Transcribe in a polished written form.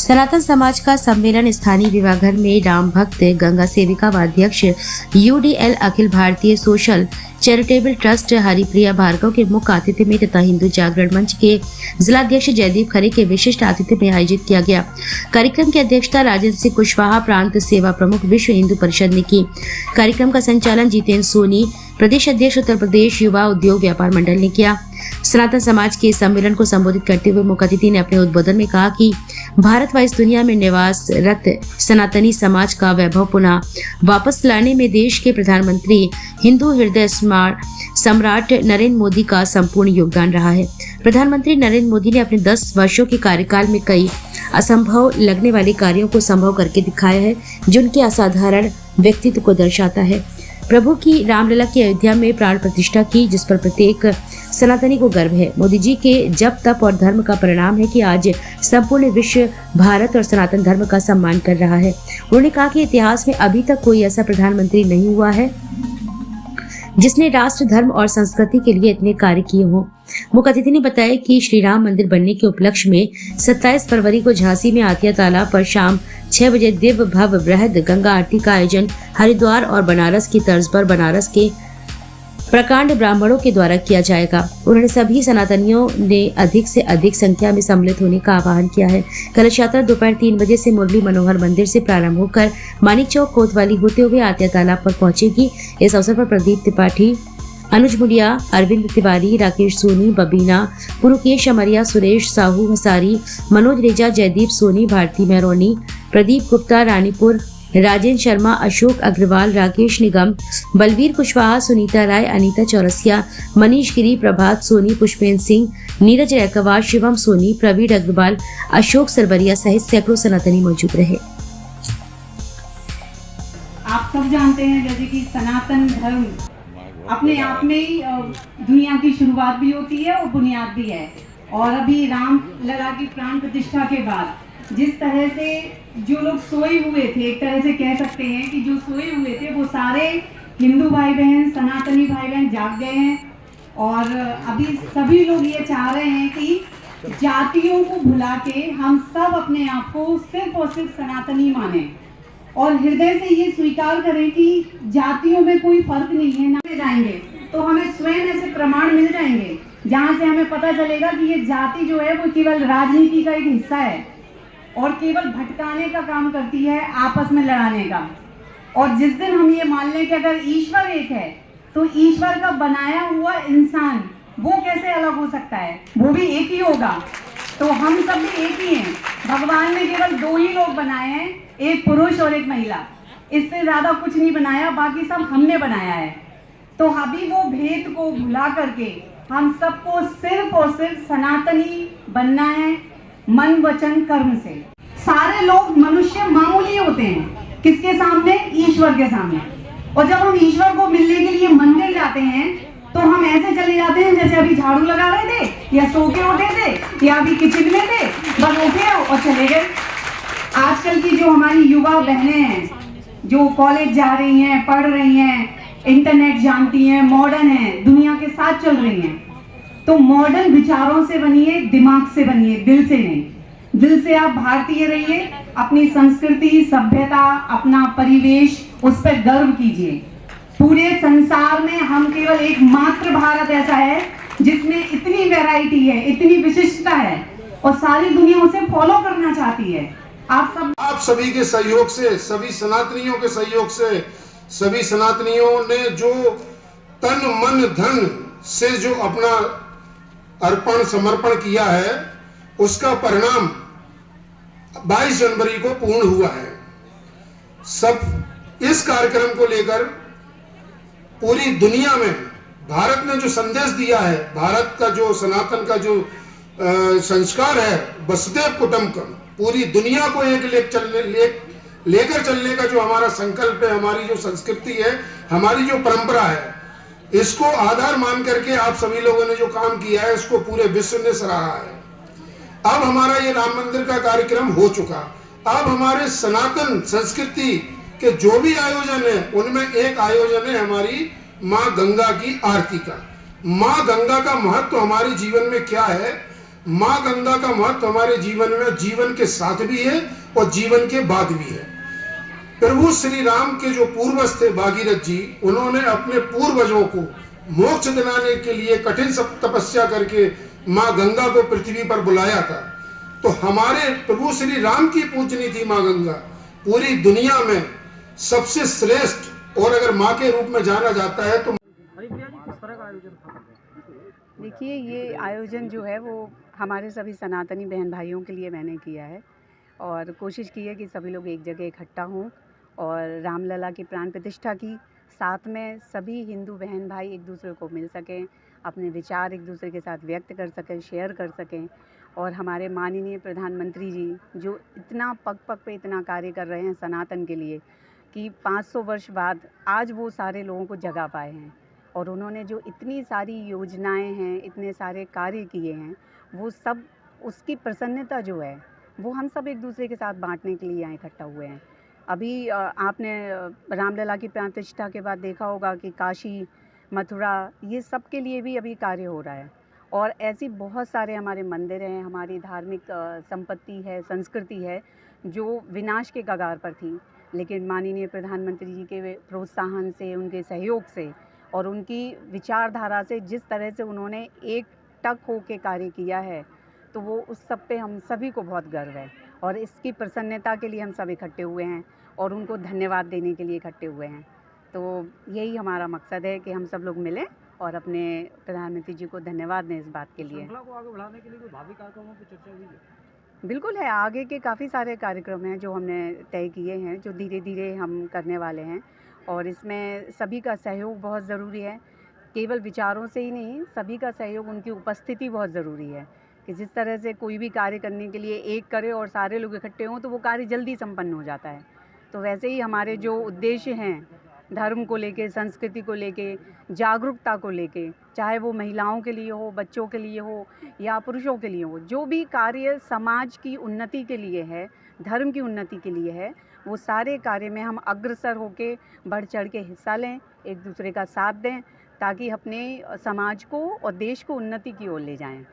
सनातन समाज का सम्मेलन स्थानीय विवाहघर में राम भक्त गंगा सेविका व अध्यक्ष UDL Akhil Bharatiya social charitable trust Haripriya Bhargav के मुख्य आतिथ्य में तथा हिंदू जागरण मंच के जिलाध्यक्ष जयदीप खरे के विशिष्ट आतिथ्य में आयोजित किया गया। कार्यक्रम की अध्यक्षता राजेंद्र सिंह कुशवाहा प्रांत सेवा प्रमुख विश्व हिंदू परिषद ने की। कार्यक्रम का संचालन जितेंद्र सोनी प्रदेश अध्यक्ष उत्तर प्रदेश युवा उद्योग व्यापार मंडल ने किया। सनातन समाज के सम्मेलन को संबोधित करते हुए मुख्य अतिथि ने अपने उद्बोधन में कहा कि भारत व इस दुनिया में निवासरत सनातनी समाज का वैभव पुनः वापस लाने में देश के प्रधानमंत्री हिंदू हृदय सम्राट नरेंद्र मोदी का संपूर्ण योगदान रहा है। प्रधानमंत्री नरेंद्र मोदी ने अपने 10 वर्षों के कार्यकाल में कई असंभव लगने वाले कार्यों को संभव करके दिखाया है, जो उनके असाधारण व्यक्तित्व को दर्शाता है। प्रभु की रामलला की अयोध्या में प्राण प्रतिष्ठा की, जिस पर प्रत्येक सनातनी को गर्व है। मोदी जी के जप तप और धर्म का परिणाम है कि आज संपूर्ण विश्व भारत और सनातन धर्म का सम्मान कर रहा है। उन्होंने कहा कि इतिहास में अभी तक कोई ऐसा प्रधानमंत्री नहीं हुआ है जिसने राष्ट्र धर्म और संस्कृति के लिए इतने कार्य किए हों। मुख्य अतिथि ने बताया कि श्री राम मंदिर बनने के उपलक्ष्य में 27 फरवरी को झांसी में आतिया तालाब पर शाम 6 बजे दिव्य भव्य बृहद गंगा आरती का आयोजन हरिद्वार और बनारस की तर्ज पर बनारस के प्रकांड ब्राह्मणों के द्वारा किया जाएगा। उन्होंने सभी सनातनियों ने अधिक से अधिक संख्या में सम्मिलित होने का आह्वान किया है। कलश यात्रा दोपहर 3 बजे से मुरली मनोहर मंदिर से प्रारंभ होकर मानिक चौक कोतवाली होते हुए आतिया तालाब पर पहुंचेगी। इस अवसर पर प्रदीप त्रिपाठी, अनुज मुड़िया, अरविंद तिवारी, राकेश सोनी, बबीना, पुरुकेश अमरिया, सुरेश साहू हसारी, मनोज रेजा, जयदीप सोनी, भारती मेहरोनी, प्रदीप गुप्ता रानीपुर, राजेंद्र शर्मा, अशोक अग्रवाल, राकेश निगम, बलवीर कुशवाहा, सुनीता राय, अनीता चौरसिया, मनीष गिरी, प्रभात सोनी, पुष्पेंद्र सिंह, नीरज रैकवार, शिवम सोनी, प्रवीण अग्रवाल, अशोक सरवरिया सहित सैकड़ों सनातनी मौजूद रहे। आप सब जानते हैं जैसे कि सनातन धर्म अपने आप में ही दुनिया की शुरुआत भी होती है और बुनियाद भी है। और अभी राम लला की प्राण प्रतिष्ठा के बाद जिस तरह से जो लोग सोए हुए थे, एक तरह से कह सकते हैं कि जो सोए हुए थे वो सारे हिंदू भाई बहन, सनातनी भाई बहन जाग गए हैं। और अभी सभी लोग ये चाह रहे हैं कि जातियों को भुला के हम सब अपने आप को सिर्फ और सिर्फ सनातनी माने और हृदय से ये स्वीकार करें कि जातियों में कोई फर्क नहीं है। ना जाएंगे तो हमें स्वयं ऐसे प्रमाण मिल जाएंगे जहाँ से हमें पता चलेगा कि ये जाति जो है वो केवल राजनीति का एक हिस्सा है और केवल भटकाने का काम करती है, आपस में लड़ाने का। और जिस दिन हम ये मान लें कि अगर ईश्वर एक है तो ईश्वर का बनाया हुआ इंसान वो कैसे अलग हो सकता है, वो भी एक ही होगा। तो हम सब भी एक ही हैं। भगवान ने केवल 2 ही लोग बनाए हैं, एक पुरुष और एक महिला, इससे ज्यादा कुछ नहीं बनाया, बाकी सब हमने बनाया है। तो अभी वो भेद को भुला करके हम सबको सिर्फ और सिर्फ सनातनी बनना है, मन वचन कर्म से। सारे लोग मनुष्य मामूली होते हैं, किसके सामने? ईश्वर के सामने। और जब हम ईश्वर को मिलने के लिए मंदिर जाते हैं तो हम ऐसे चले जाते हैं जैसे अभी झाड़ू लगा रहे थे या सो के उठे थे या अभी किचन में थे, बस उठे और चले गए। आजकल की जो हमारी युवा बहनें हैं जो कॉलेज जा रही हैं, पढ़ रही हैं, इंटरनेट जानती हैं, मॉडर्न हैं, दुनिया के साथ चल रही हैं, तो मॉडर्न विचारों से बनिए, दिमाग से बनिए, दिल से नहीं। दिल से आप भारतीय रहिए, अपनी संस्कृति, सभ्यता, अपना परिवेश, उस पर गर्व कीजिए। पूरे संसार में हम केवल एक मात्र भारत ऐसा है जिसमें इतनी वैरायटी है, इतनी विशिष्टता है और सारी दुनिया उसे फॉलो करना चाहती है। आप सभी के सहयोग से, सभी सनातनियों के सहयोग से, सभी सनातनियों ने जो तन मन धन से जो अपना अर्पण समर्पण किया है उसका परिणाम 22 जनवरी को पूर्ण हुआ है। सब इस कार्यक्रम को लेकर पूरी दुनिया में भारत ने जो संदेश दिया है, भारत का जो सनातन का जो संस्कार है वसुधैव कुटुंबकम, पूरी दुनिया को एक लेकर चलने का जो हमारा संकल्प है, हमारी जो संस्कृति है, हमारी जो परंपरा है, इसको आधार मान करके आप सभी लोगों ने जो काम किया है इसको पूरे विश्व ने सराहा है। अब हमारा ये राम मंदिर का कार्यक्रम हो चुका। अब हमारे सनातन संस्कृति के जो भी आयोजन है उनमें एक आयोजन है हमारी माँ गंगा की आरती का। माँ गंगा का महत्व हमारे जीवन में क्या है माँ गंगा का महत्व हमारे जीवन में जीवन के साथ भी है और जीवन के बाद भी है। प्रभु श्री राम के जो पूर्वज थे भागीरथ जी, उन्होंने अपने पूर्वजों को मोक्ष दिलाने के लिए कठिन तपस्या करके माँ गंगा को पृथ्वी पर बुलाया था। तो हमारे प्रभु श्री राम की पूजनी थी माँ गंगा, पूरी दुनिया में सबसे श्रेष्ठ, और अगर माँ के रूप में जाना जाता है तो देखिए, ये आयोजन जो है वो हमारे सभी सनातनी बहन भाइयों के लिए मैंने किया है और कोशिश की है कि सभी लोग एक जगह इकट्ठा हों और रामलला की प्राण प्रतिष्ठा की, साथ में सभी हिंदू बहन भाई एक दूसरे को मिल सकें, अपने विचार एक दूसरे के साथ व्यक्त कर सकें, शेयर कर सकें। और हमारे माननीय प्रधानमंत्री जी जो इतना पग पग पे इतना कार्य कर रहे हैं सनातन के लिए कि 500 वर्ष बाद आज वो सारे लोगों को जगा पाए हैं और उन्होंने जो इतनी सारी योजनाएं हैं, इतने सारे कार्य किए हैं, वो सब उसकी प्रसन्नता जो है वो हम सब एक दूसरे के साथ बांटने के लिए यहाँ इकट्ठा हुए हैं। अभी आपने रामलला की प्राण प्रतिष्ठा के बाद देखा होगा कि काशी, मथुरा, ये सब के लिए भी अभी कार्य हो रहा है और ऐसी बहुत सारे हमारे मंदिर हैं, हमारी धार्मिक संपत्ति है, संस्कृति है जो विनाश के कगार पर थी, लेकिन माननीय प्रधानमंत्री जी के प्रोत्साहन से, उनके सहयोग से और उनकी विचारधारा से जिस तरह से उन्होंने एक टक होके कार्य किया है, तो वो उस सब पे हम सभी को बहुत गर्व है और इसकी प्रसन्नता के लिए हम सब इकट्ठे हुए हैं और उनको धन्यवाद देने के लिए इकट्ठे हुए हैं। तो यही हमारा मकसद है कि हम सब लोग मिलें और अपने प्रधानमंत्री जी को धन्यवाद दें इस बात के लिए। श्रृंखला को आगे बढ़ाने के लिए कोई भावी कार्यक्रमों की चर्चा हुई है? बिल्कुल है, आगे के काफ़ी सारे कार्यक्रम हैं जो हमने तय किए हैं, जो धीरे धीरे हम करने वाले हैं और इसमें सभी का सहयोग बहुत ज़रूरी है। केवल विचारों से ही नहीं, सभी का सहयोग, उनकी उपस्थिति बहुत ज़रूरी है कि जिस तरह से कोई भी कार्य करने के लिए एक करे और सारे लोग इकट्ठे हों तो वो कार्य जल्दी संपन्न हो जाता है। तो वैसे ही हमारे जो उद्देश्य हैं धर्म को लेके, संस्कृति को लेके, जागरूकता को लेके, चाहे वो महिलाओं के लिए हो, बच्चों के लिए हो या पुरुषों के लिए हो, जो भी कार्य समाज की उन्नति के लिए है, धर्म की उन्नति के लिए है, वो सारे कार्य में हम अग्रसर होके बढ़ चढ़ के हिस्सा लें, एक दूसरे का साथ दें ताकि अपने समाज को और देश को उन्नति की ओर ले जाएं।